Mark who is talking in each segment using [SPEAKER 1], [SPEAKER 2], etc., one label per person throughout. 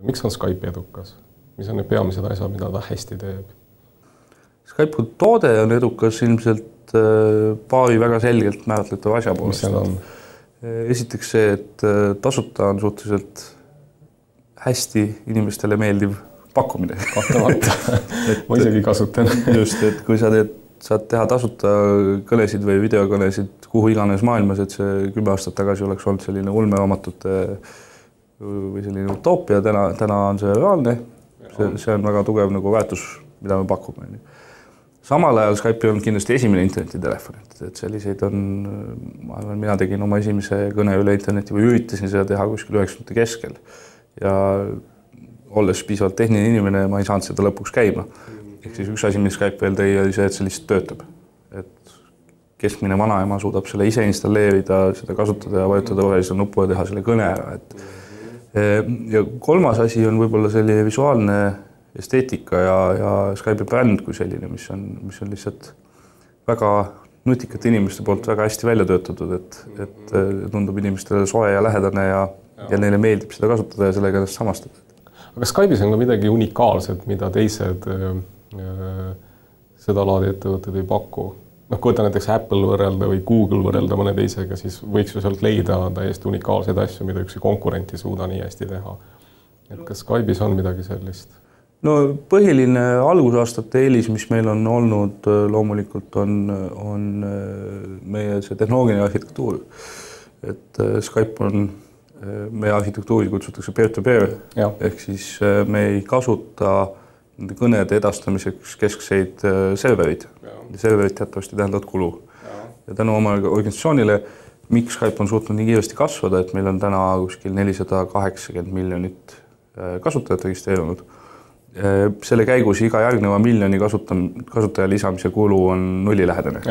[SPEAKER 1] Miks on Skype edukas? Mis on need peamised asjad, mida ta hästi teeb?
[SPEAKER 2] Skype kui toode on edukas ilmselt paari väga selgelt määratletav asja poolest.
[SPEAKER 1] Mis see on?
[SPEAKER 2] Esiteks see, et tasuta on suhteliselt hästi inimestele meeldiv pakkumine.
[SPEAKER 1] Kahtlemata. Ma isegi kasutan.
[SPEAKER 2] Just, et kui saad teha tasuta kõnesid või videokõnesid kuhu iganes maailmas, et see 10 aastat tagasi oleks olnud selline ulmeraamatute või selline utoopia, täna on see reaalne. See on väga tugev nagu väärtus, mida me pakume. Samal ajal Skype on kindlasti esimene internetitelefon, et selliseid on, ma arvan, mina tegin oma esimese kõne üle interneti või üritasin seda teha kuskil 90. keskel ja olles piisavalt tehniline inimene, ma ei saanud seda lõpuks käima. Ehk siis üks asi, mis Skype veel tõi, oli see, et see lihtsalt töötab. Et keskmine vanaema suudab selle ise installeerida, seda kasutada ja vajutada rohelise nupu ja teha selle kõne ära. Ja kolmas asi on võib-olla selline visuaalne esteetika ja Skype'i bränd kui selline, mis on lihtsalt väga nutikate inimeste poolt väga hästi välja töötatud, et tundub inimestele soe ja lähedane ja neile meeldib seda kasutada ja sellega ennast samastada.
[SPEAKER 1] Aga Skype'is on ka midagi unikaalset, mida teised seda laadi ettevõtted ei paku. Kui võtta näiteks Apple võrrelda või Google võrrelda mõne teisega, siis võiks ju sealt leida täiesti unikaalseid asju, mida üks konkurent ei suuda nii hästi teha. Et kas Skype'is on midagi sellist?
[SPEAKER 2] No põhiline algusaastate eelis, mis meil on olnud loomulikult, on meie see tehnoloogiline arhitektuur. Et Skype on meie arhitektuuri kutsutakse peer-to-peer, ehk siis me ei kasuta nende kõnede edastamiseks keskseid serverid. Serverid teatavasti tähendavad kulu. Ja tänu oma organisatsioonile, miks Skype on suutnud nii kiiresti kasvada, et meil on täna kuskil 480 miljonit kasutajat registreerunud. Selle käigus iga järgneva miljoni kasutaja lisamise kulu on nullilähedane.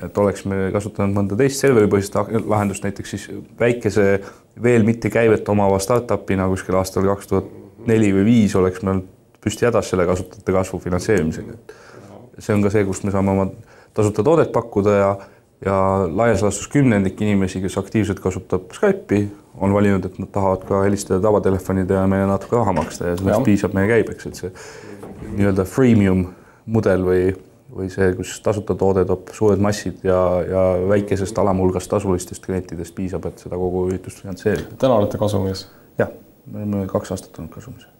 [SPEAKER 2] Et oleks me kasutanud mõnda teist serveripõhist lahendust, näiteks siis väikese veel mitte käivet omava startupina kuskil aastal 2004 või 2005 oleks meil püsti hädas selle kasutajate kasvu finantseerimisega. See on ka see, kus me saame oma tasuta toodet pakkuda ja laias laastus 10% inimesi, kes aktiivselt kasutab Skype'i, on valinud, et nad tahavad ka helistada tavatelefonide ja meile natuke raha maksta ja sellest piisab meie käibeks, et see nii-öelda freemium mudel või see, kus tasuta toode toob suured massid ja väikesest alamhulgast tasulistest klientidest piisab, et seda kogu üritust finantseerida.
[SPEAKER 1] Täna olete kasumis?
[SPEAKER 2] Jah, me oleme 2 aastat olnud kasumis.